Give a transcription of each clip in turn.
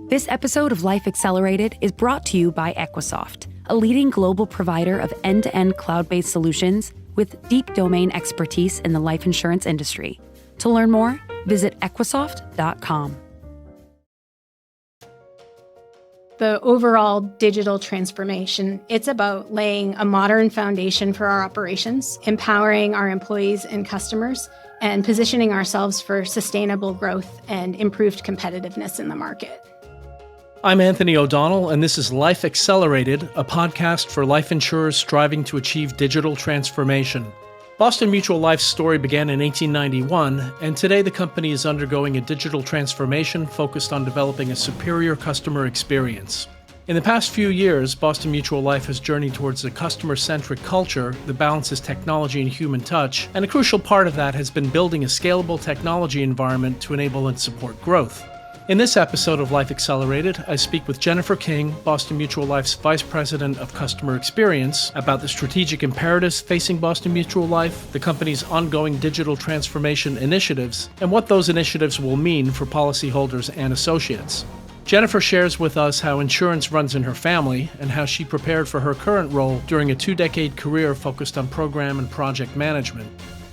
This episode of Life Accelerated is brought to you by Equisoft, a leading global provider of end-to-end cloud-based solutions with deep domain expertise in the life insurance industry. To learn more, visit equisoft.com. The overall digital transformation, it's about laying a modern foundation for our operations, empowering our employees and customers, and positioning ourselves for sustainable growth and improved competitiveness in the market. I'm Anthony O'Donnell, and this is Life Accelerated, a podcast for life insurers striving to achieve digital transformation. Boston Mutual Life's story began in 1891, and today the company is undergoing a digital transformation focused on developing a superior customer experience. In the past few years, Boston Mutual Life has journeyed towards a customer-centric culture that balances technology and human touch, and a crucial part of that has been building a scalable technology environment to enable and support growth. In this episode of Life Accelerated, I speak with Jennifer King, Boston Mutual Life's Vice President of Customer Experience, about the strategic imperatives facing Boston Mutual Life, the company's ongoing digital transformation initiatives, and what those initiatives will mean for policyholders and associates. Jennifer shares with us how insurance runs in her family and how she prepared for her current role during a 2-decade career focused on program and project management.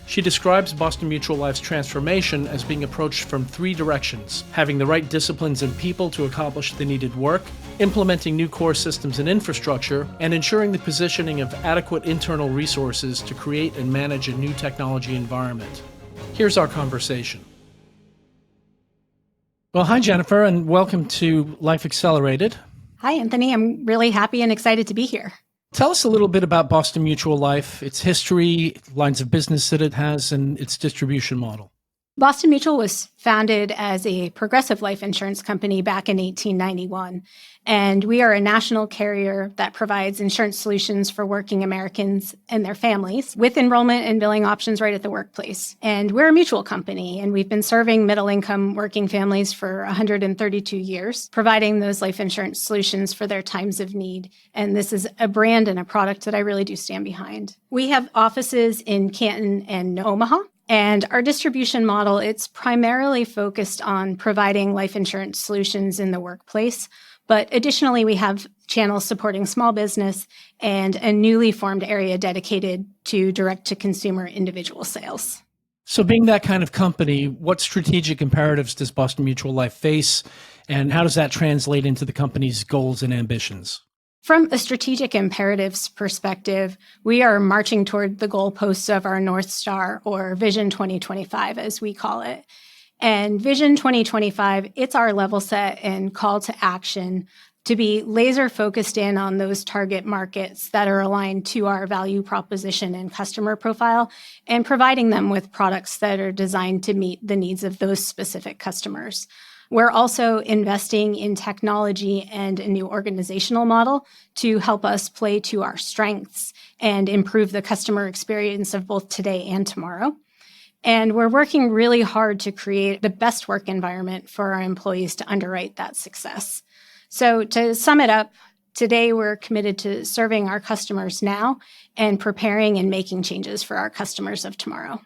She describes Boston Mutual Life's transformation as being approached from 3 directions: having the right disciplines and people to accomplish the needed work, implementing new core systems and infrastructure, and ensuring the positioning of adequate internal resources to create and manage a new technology environment. Here's our conversation. Well, hi, Jennifer, and welcome to Life Accelerated. Hi, Anthony. I'm really happy and excited to be here. Tell us a little bit about Boston Mutual Life, its history, lines of business that it has, and its distribution model. Boston Mutual was founded as a progressive life insurance company back in 1891, and we are a national carrier that provides insurance solutions for working Americans and their families with enrollment and billing options right at the workplace. And we're a mutual company, and we've been serving middle-income working families for 132 years, providing those life insurance solutions for their times of need. And this is a brand and a product that I really do stand behind. We have offices in Canton and Omaha. And our distribution model, it's primarily focused on providing life insurance solutions in the workplace. But additionally, we have channels supporting small business and a newly formed area dedicated to direct-to-consumer individual sales. So being that kind of company, what strategic imperatives does Boston Mutual Life face, and how does that translate into the company's goals and ambitions? From a strategic imperatives perspective, we are marching toward the goalposts of our North Star, or Vision 2025, as we call it. And Vision 2025, it's our level set and call to action to be laser focused in on those target markets that are aligned to our value proposition and customer profile, and providing them with products that are designed to meet the needs of those specific customers. We're also investing in technology and a new organizational model to help us play to our strengths and improve the customer experience of both today and tomorrow. And we're working really hard to create the best work environment for our employees to underwrite that success. So to sum it up, today we're committed to serving our customers now and preparing and making changes for our customers of tomorrow.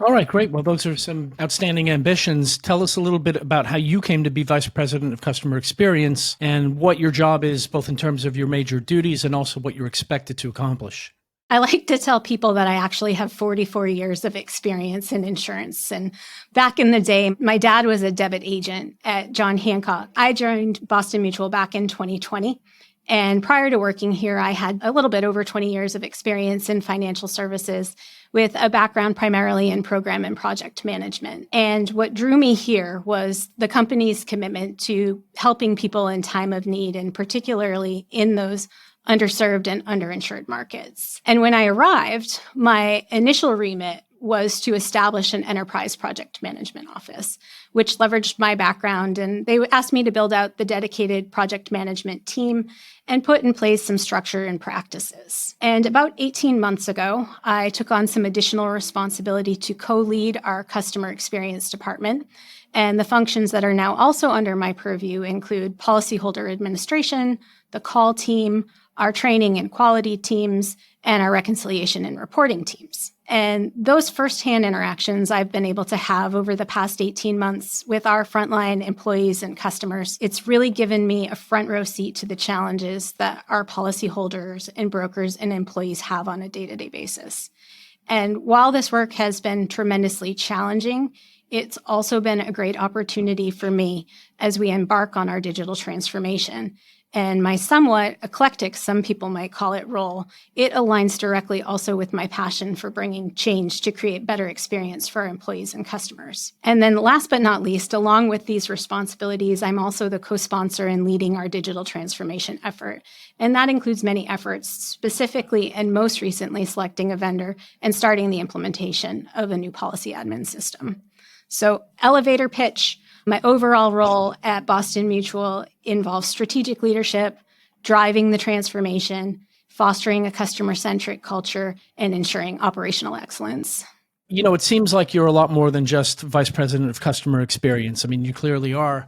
All right, great. Well, those are some outstanding ambitions. Tell us a little bit about how you came to be Vice President of Customer Experience and what your job is, both in terms of your major duties and also what you're expected to accomplish. I like to tell people that I actually have 44 years of experience in insurance. And back in the day, my dad was a debit agent at John Hancock. I joined Boston Mutual back in 2020. And prior to working here, I had a little bit over 20 years of experience in financial services with a background primarily in program and project management. And what drew me here was the company's commitment to helping people in time of need, and particularly in those underserved and underinsured markets. And when I arrived, my initial remit was to establish an enterprise project management office, which leveraged my background. And they asked me to build out the dedicated project management team and put in place some structure and practices. And about 18 months ago, I took on some additional responsibility to co-lead our customer experience department. And the functions that are now also under my purview include policyholder administration, the call team, our training and quality teams, and our reconciliation and reporting teams. And those firsthand interactions I've been able to have over the past 18 months with our frontline employees and customers, it's really given me a front row seat to the challenges that our policyholders and brokers and employees have on a day-to-day basis. And while this work has been tremendously challenging, it's also been a great opportunity for me as we embark on our digital transformation. And my somewhat eclectic, some people might call it, role, it aligns directly also with my passion for bringing change to create better experience for our employees and customers. And then last but not least, along with these responsibilities, I'm also the co-sponsor in leading our digital transformation effort. And that includes many efforts, specifically and most recently selecting a vendor and starting the implementation of a new policy admin system. So elevator pitch. My overall role at Boston Mutual involves strategic leadership, driving the transformation, fostering a customer-centric culture, and ensuring operational excellence. You know, it seems like you're a lot more than just Vice President of Customer Experience. I mean, you clearly are.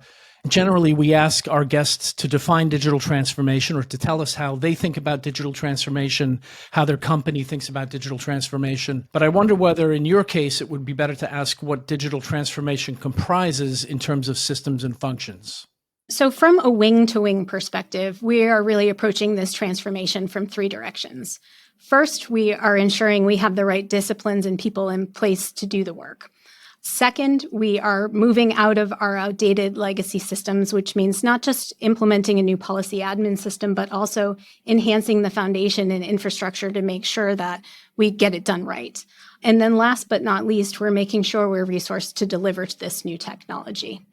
Generally, we ask our guests to define digital transformation or to tell us how they think about digital transformation, how their company thinks about digital transformation. But I wonder whether in your case, it would be better to ask what digital transformation comprises in terms of systems and functions. So from a wing-to-wing perspective, we are really approaching this transformation from three directions. First, we are ensuring we have the right disciplines and people in place to do the work. Second, we are moving out of our outdated legacy systems, which means not just implementing a new policy admin system, but also enhancing the foundation and infrastructure to make sure that we get it done right. And then last but not least, we're making sure we're resourced to deliver this new technology.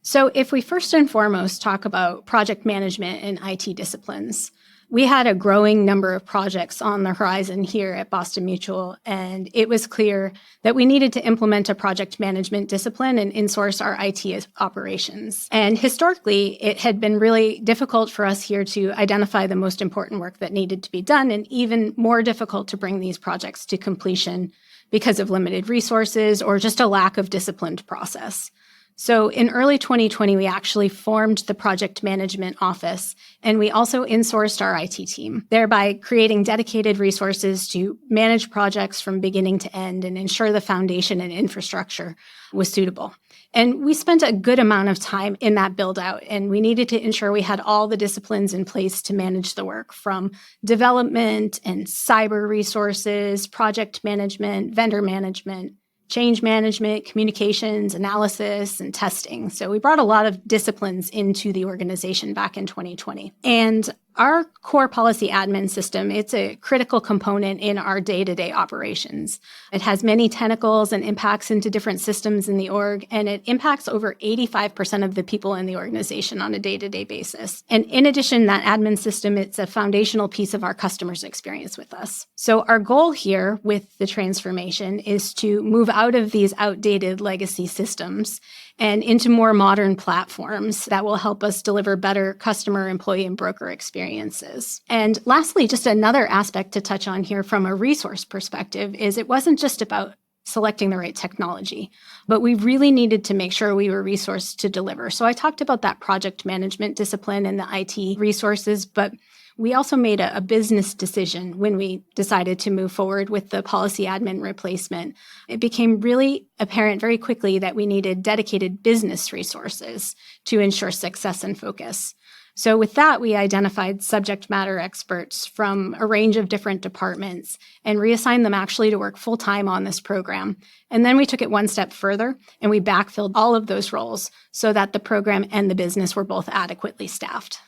So if we first and foremost talk about project management and IT disciplines, we had a growing number of projects on the horizon here at Boston Mutual, and it was clear that we needed to implement a project management discipline and insource our IT operations. And historically, it had been really difficult for us here to identify the most important work that needed to be done, and even more difficult to bring these projects to completion because of limited resources or just a lack of disciplined process. So in early 2020, we actually formed the project management office, and we also insourced our IT team, thereby creating dedicated resources to manage projects from beginning to end and ensure the foundation and infrastructure was suitable. And we spent a good amount of time in that build out, and we needed to ensure we had all the disciplines in place to manage the work, from development and cyber resources, project management, vendor management, change management, communications, analysis, and testing. So we brought a lot of disciplines into the organization back in 2020. And our core policy admin system, it's a critical component in our day-to-day operations. It has many tentacles and impacts into different systems in the org, and it impacts over 85% of the people in the organization on a day-to-day basis. And in addition, that admin system, it's a foundational piece of our customers' experience with us. So our goal here with the transformation is to move out of these outdated legacy systems and into more modern platforms that will help us deliver better customer, employee, and broker experiences. And lastly, just another aspect to touch on here from a resource perspective is it wasn't just about selecting the right technology, but we really needed to make sure we were resourced to deliver. So I talked about that project management discipline and the IT resources, but we also made a business decision when we decided to move forward with the policy admin replacement. It became really apparent very quickly that we needed dedicated business resources to ensure success and focus. So with that, we identified subject matter experts from a range of different departments and reassigned them actually to work full-time on this program. And then we took it one step further and we backfilled all of those roles so that the program and the business were both adequately staffed.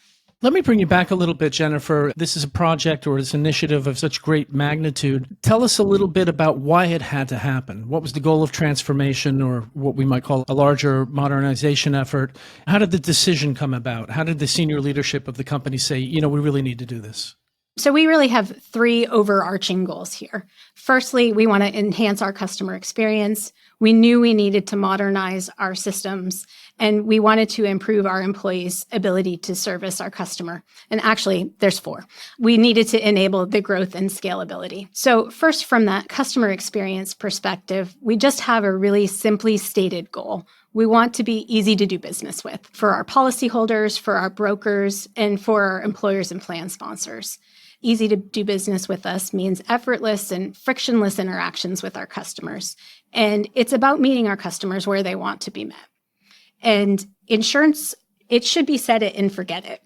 Let me bring you back a little bit, Jennifer. This is a project or this initiative of such great magnitude. Tell us a little bit about why it had to happen. What was the goal of transformation, or what we might call a larger modernization effort? How did the decision come about? How did the senior leadership of the company say, we really need to do this? So we really have three overarching goals here. Firstly, we want to enhance our customer experience. We knew we needed to modernize our systems, and we wanted to improve our employees' ability to service our customer. And actually, there's four. We needed to enable the growth and scalability. So first, from that customer experience perspective, we just have a really simply stated goal. We want to be easy to do business with for our policyholders, for our brokers, and for our employers and plan sponsors. easy to do business with us means effortless and frictionless interactions with our customers. And it's about meeting our customers where they want to be met. And insurance, it should be set it and forget it.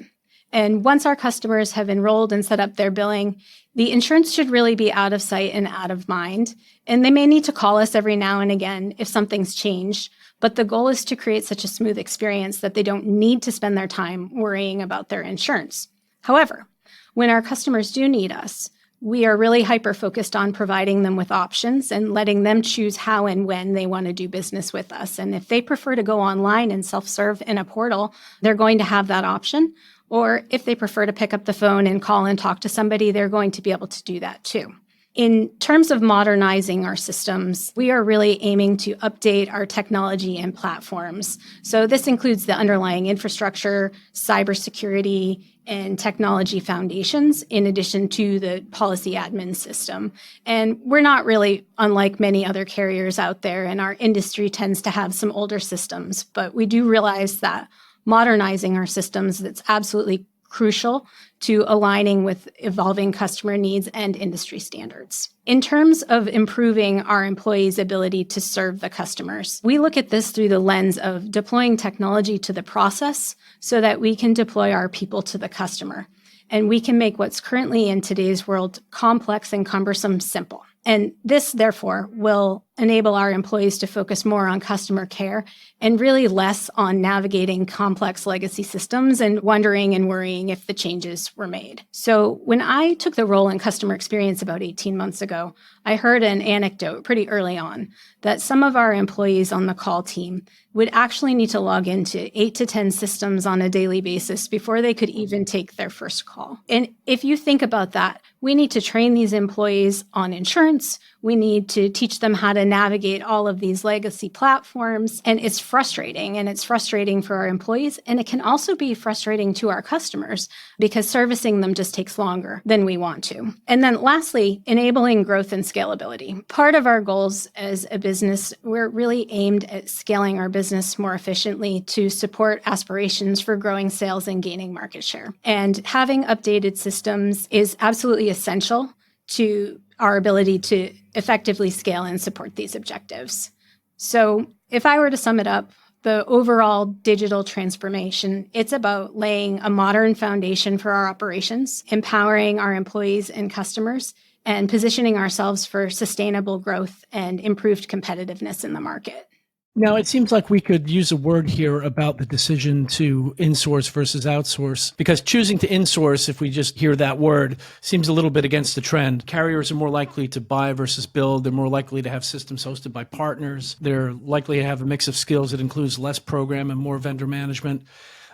And once our customers have enrolled and set up their billing, the insurance should really be out of sight and out of mind. And they may need to call us every now and again if something's changed. But the goal is to create such a smooth experience that they don't need to spend their time worrying about their insurance. However, when our customers do need us, we are really hyper-focused on providing them with options and letting them choose how and when they want to do business with us. And if they prefer to go online and self-serve in a portal, they're going to have that option. Or if they prefer to pick up the phone and call and talk to somebody, they're going to be able to do that too. In terms of modernizing our systems, we are really aiming to update our technology and platforms. So this includes the underlying infrastructure, cybersecurity, and technology foundations, in addition to the policy admin system. And we're not really unlike many other carriers out there, and our industry tends to have some older systems. But we do realize that modernizing our systems, that's absolutely crucial to aligning with evolving customer needs and industry standards. In terms of improving our employees' ability to serve the customers, we look at this through the lens of deploying technology to the process so that we can deploy our people to the customer. And we can make what's currently in today's world complex and cumbersome simple. And this, therefore, will enable our employees to focus more on customer care and really less on navigating complex legacy systems and wondering and worrying if the changes were made. So when I took the role in customer experience about 18 months ago, I heard an anecdote pretty early on that some of our employees on the call team would actually need to log into 8 to 10 systems on a daily basis before they could even take their first call. And if you think about that, we need to train these employees on insurance. We need to teach them how to navigate all of these legacy platforms. And it's frustrating. And it's frustrating for our employees. And it can also be frustrating to our customers because servicing them just takes longer than we want to. And then lastly, enabling growth and scalability. Part of our goals as a business, we're really aimed at scaling our business more efficiently to support aspirations for growing sales and gaining market share. And having updated systems is absolutely essential to our ability to effectively scale and support these objectives. So if I were to sum it up, the overall digital transformation, it's about laying a modern foundation for our operations, empowering our employees and customers, and positioning ourselves for sustainable growth and improved competitiveness in the market. Now, it seems like we could use a word here about the decision to insource versus outsource, because choosing to insource, if we just hear that word, seems a little bit against the trend. Carriers are more likely to buy versus build. They're more likely to have systems hosted by partners. They're likely to have a mix of skills that includes less program and more vendor management.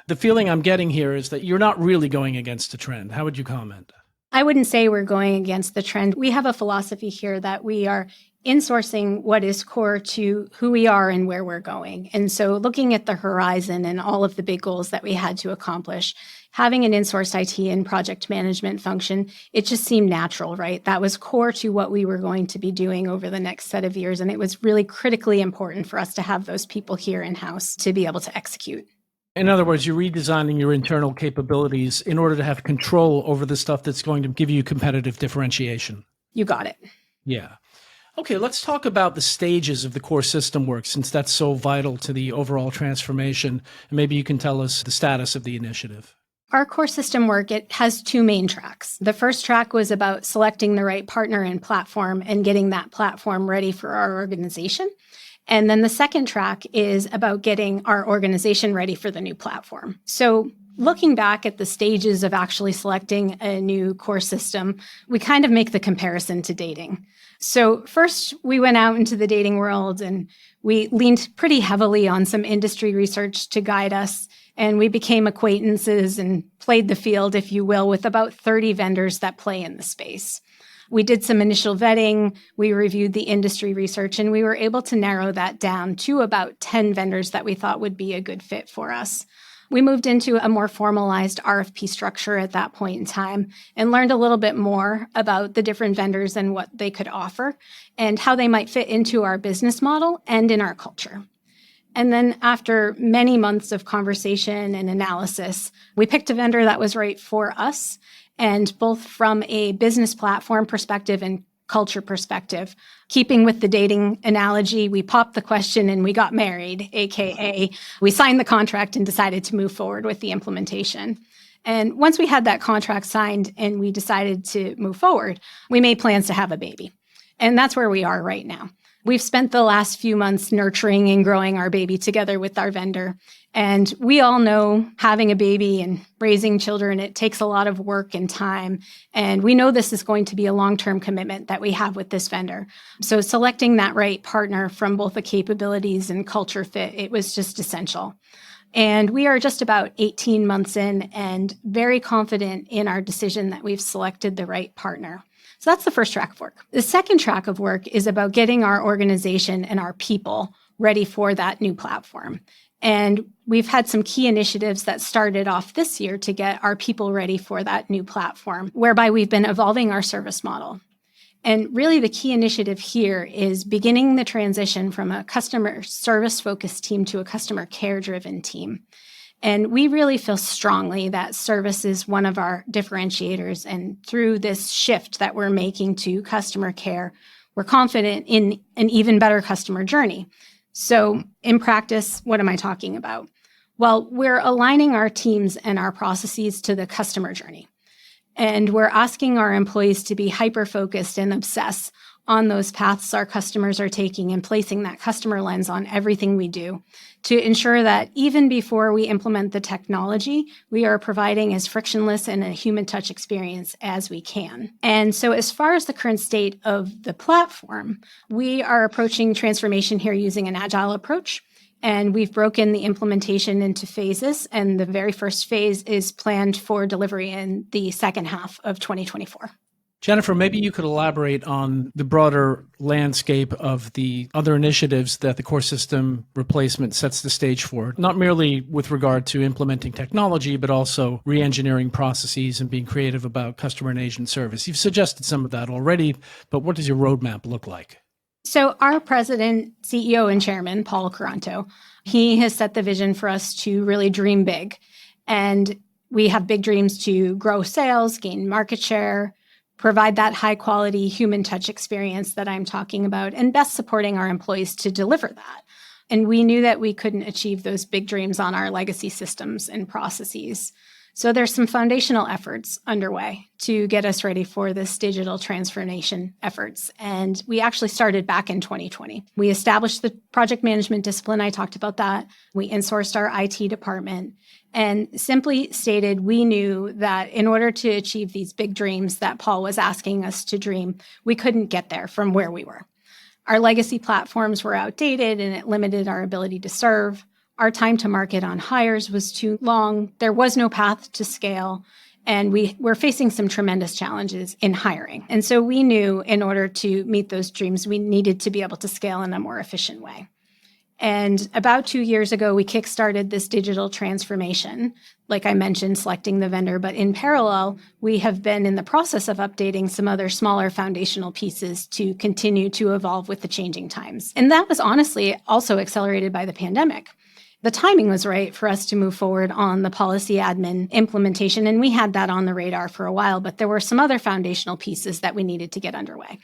The feeling I'm getting here is that you're not really going against the trend. How would you comment? I wouldn't say we're going against the trend. We have a philosophy here that we are insourcing what is core to who we are and where we're going. And so looking at the horizon and all of the big goals that we had to accomplish, having an insourced IT and project management function, it just seemed natural, right? That was core to what we were going to be doing over the next set of years. And it was really critically important for us to have those people here in-house to be able to execute. In other words, you're redesigning your internal capabilities in order to have control over the stuff that's going to give you competitive differentiation. You got it. Yeah. Okay, let's talk about the stages of the core system work, since that's so vital to the overall transformation. And maybe you can tell us the status of the initiative. Our core system work, it has two main tracks. The first track was about selecting the right partner and platform and getting that platform ready for our organization. And then the second track is about getting our organization ready for the new platform. So looking back at the stages of actually selecting a new core system, we kind of make the comparison to dating. So first, we went out into the dating world and we leaned pretty heavily on some industry research to guide us. And we became acquaintances and played the field, if you will, with about 30 vendors that play in the space. We did some initial vetting, we reviewed the industry research, and we were able to narrow that down to about 10 vendors that we thought would be a good fit for us. We moved into a more formalized RFP structure at that point in time and learned a little bit more about the different vendors and what they could offer and how they might fit into our business model and in our culture. And then after many months of conversation and analysis, we picked a vendor that was right for us. And both from a business platform perspective and culture perspective, keeping with the dating analogy, we popped the question and we got married, AKA we signed the contract and decided to move forward with the implementation. And once we had that contract signed and we decided to move forward, we made plans to have a baby. And that's where we are right now. We've spent the last few months nurturing and growing our baby together with our vendor. And we all know having a baby and raising children, it takes a lot of work and time. And we know this is going to be a long-term commitment that we have with this vendor. So selecting that right partner from both the capabilities and culture fit, it was just essential. And we are just about 18 months in and very confident in our decision that we've selected the right partner. So that's the first track of work. The second track of work is about getting our organization and our people ready for that new platform. And we've had some key initiatives that started off this year to get our people ready for that new platform, whereby we've been evolving our service model. And really the key initiative here is beginning the transition from a customer service-focused team to a customer care-driven team. And we really feel strongly that service is one of our differentiators. And through this shift that we're making to customer care, we're confident in an even better customer journey. So in practice, what am I talking about? Well, we're aligning our teams and our processes to the customer journey. And we're asking our employees to be hyper-focused and obsess on those paths our customers are taking and placing that customer lens on everything we do to ensure that even before we implement the technology, we are providing as frictionless and a human touch experience as we can. And so as far as the current state of the platform, we are approaching transformation here using an agile approach. And we've broken the implementation into phases. And the very first phase is planned for delivery in the second half of 2024. Jennifer, maybe you could elaborate on the broader landscape of the other initiatives that the core system replacement sets the stage for, not merely with regard to implementing technology, but also re-engineering processes and being creative about customer and agent service. You've suggested some of that already, but what does your roadmap look like? So our president, CEO, and chairman, Paul Caranto, he has set the vision for us to really dream big. And we have big dreams to grow sales, gain market share, provide that high quality human touch experience that I'm talking about, and best supporting our employees to deliver that. And we knew that we couldn't achieve those big dreams on our legacy systems and processes. So there's some foundational efforts underway to get us ready for this digital transformation efforts. And we actually started back in 2020. We established the project management discipline. I talked about that. We insourced our IT department and simply stated we knew that in order to achieve these big dreams that Paul was asking us to dream, we couldn't get there from where we were. Our legacy platforms were outdated and it limited our ability to serve. Our time to market on hires was too long. There was no path to scale. And we were facing some tremendous challenges in hiring. And so we knew in order to meet those dreams, we needed to be able to scale in a more efficient way. And about 2 years ago, we kickstarted this digital transformation, like I mentioned, selecting the vendor. But in parallel, we have been in the process of updating some other smaller foundational pieces to continue to evolve with the changing times. And that was honestly also accelerated by the pandemic. The timing was right for us to move forward on the policy admin implementation, and we had that on the radar for a while, but there were some other foundational pieces that we needed to get underway.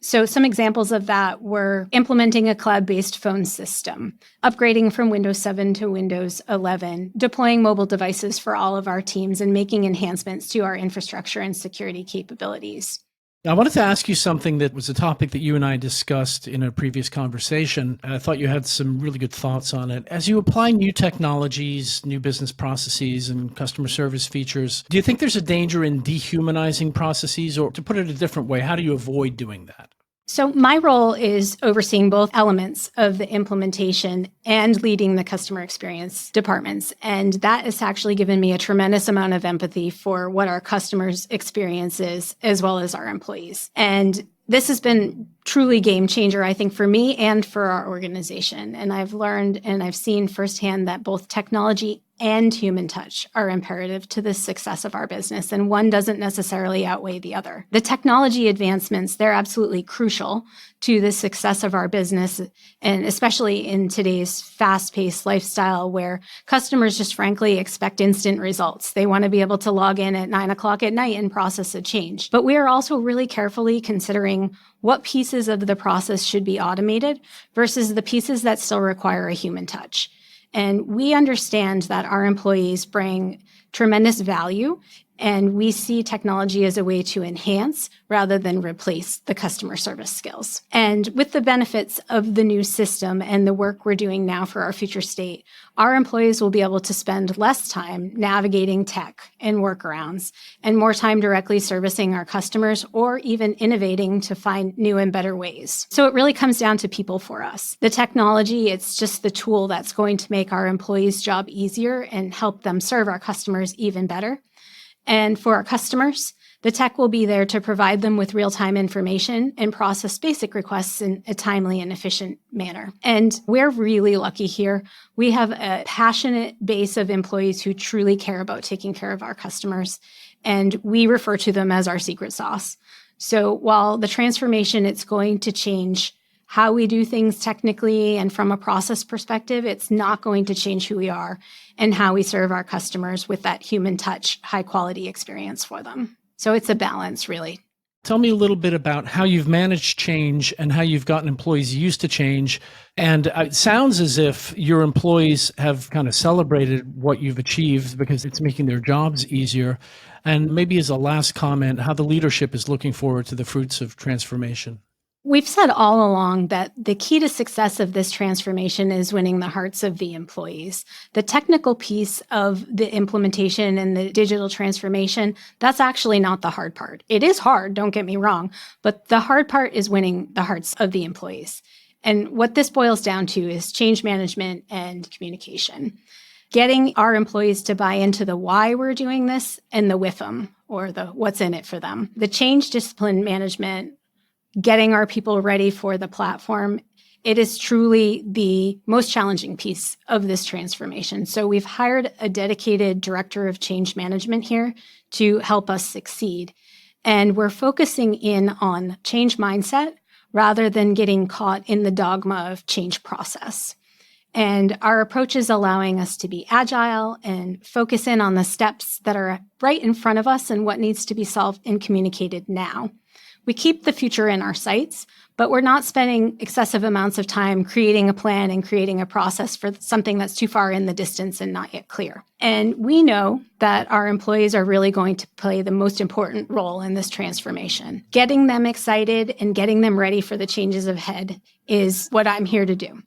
So some examples of that were implementing a cloud-based phone system, upgrading from Windows 7 to Windows 11, deploying mobile devices for all of our teams, and making enhancements to our infrastructure and security capabilities. I wanted to ask you something that was a topic that you and I discussed in a previous conversation. I thought you had some really good thoughts on it. As you apply new technologies, new business processes, and customer service features, do you think there's a danger in dehumanizing processes? Or to put it a different way, how do you avoid doing that? So my role is overseeing both elements of the implementation and leading the customer experience departments. And that has actually given me a tremendous amount of empathy for what our customers' experience is, as well as our employees. And this has been truly game changer, I think, for me and for our organization. And I've learned and I've seen firsthand that both technology and human touch are imperative to the success of our business, and one doesn't necessarily outweigh the other. The technology advancements, they're absolutely crucial to the success of our business, and especially in today's fast-paced lifestyle where customers just frankly expect instant results. They want to be able to log in at 9 o'clock at night and process a change. But we are also really carefully considering what pieces of the process should be automated versus the pieces that still require a human touch. And we understand that our employees bring tremendous value, and we see technology as a way to enhance rather than replace the customer service skills. And with the benefits of the new system and the work we're doing now for our future state, our employees will be able to spend less time navigating tech and workarounds and more time directly servicing our customers or even innovating to find new and better ways. So it really comes down to people for us. The technology, it's just the tool that's going to make our employees' job easier and help them serve our customers even better. And for our customers, the tech will be there to provide them with real-time information and process basic requests in a timely and efficient manner. And we're really lucky here. We have a passionate base of employees who truly care about taking care of our customers, and we refer to them as our secret sauce. So while the transformation, it's going to change how we do things technically and from a process perspective, it's not going to change who we are and how we serve our customers with that human touch, high quality experience for them. So it's a balance, really. Tell me a little bit about how you've managed change and how you've gotten employees used to change. And it sounds as if your employees have kind of celebrated what you've achieved because it's making their jobs easier. And maybe as a last comment, how the leadership is looking forward to the fruits of transformation. We've said all along that the key to success of this transformation is winning the hearts of the employees. The technical piece of the implementation and the digital transformation, that's actually not the hard part. It is hard, don't get me wrong, but the hard part is winning the hearts of the employees. And what this boils down to is change management and communication. Getting our employees to buy into the why we're doing this and the with them, or the what's in it for them. The change discipline management, getting our people ready for the platform, it is truly the most challenging piece of this transformation. So we've hired a dedicated director of change management here to help us succeed. And we're focusing in on change mindset rather than getting caught in the dogma of change process. And our approach is allowing us to be agile and focus in on the steps that are right in front of us and what needs to be solved and communicated now. We keep the future in our sights, but we're not spending excessive amounts of time creating a plan and creating a process for something that's too far in the distance and not yet clear. And we know that our employees are really going to play the most important role in this transformation. Getting them excited and getting them ready for the changes ahead is what I'm here to do.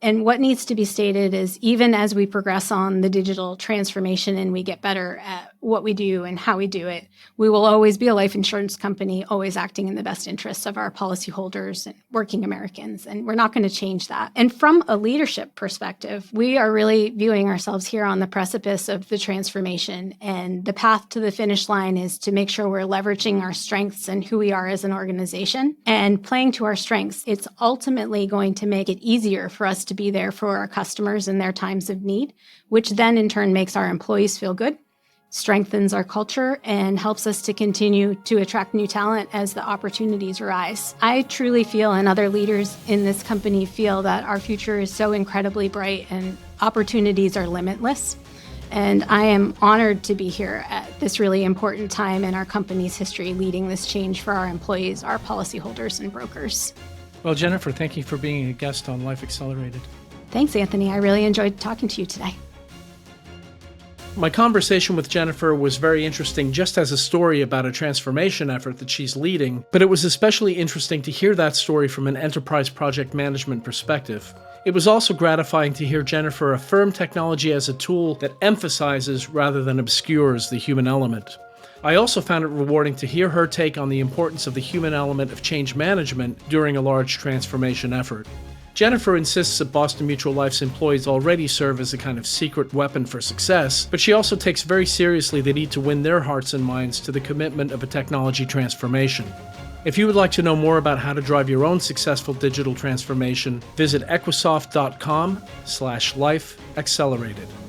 And what needs to be stated is even as we progress on the digital transformation and we get better at what we do and how we do it, we will always be a life insurance company, always acting in the best interests of our policyholders and working Americans. And we're not going to change that. And from a leadership perspective, we are really viewing ourselves here on the precipice of the transformation. And the path to the finish line is to make sure we're leveraging our strengths and who we are as an organization and playing to our strengths. It's ultimately going to make it easier for us to be there for our customers in their times of need, which then in turn makes our employees feel good, strengthens our culture, and helps us to continue to attract new talent as the opportunities arise. I truly feel, and other leaders in this company feel, that our future is so incredibly bright and opportunities are limitless. And I am honored to be here at this really important time in our company's history, leading this change for our employees, our policyholders, and brokers. Well, Jennifer, thank you for being a guest on Life Accelerated. Thanks, Anthony. I really enjoyed talking to you today. My conversation with Jennifer was very interesting just as a story about a transformation effort that she's leading, but it was especially interesting to hear that story from an enterprise project management perspective. It was also gratifying to hear Jennifer affirm technology as a tool that emphasizes rather than obscures the human element. I also found it rewarding to hear her take on the importance of the human element of change management during a large transformation effort. Jennifer insists that Boston Mutual Life's employees already serve as a kind of secret weapon for success, but she also takes very seriously the need to win their hearts and minds to the commitment of a technology transformation. If you would like to know more about how to drive your own successful digital transformation, visit equisoft.com/lifeaccelerated.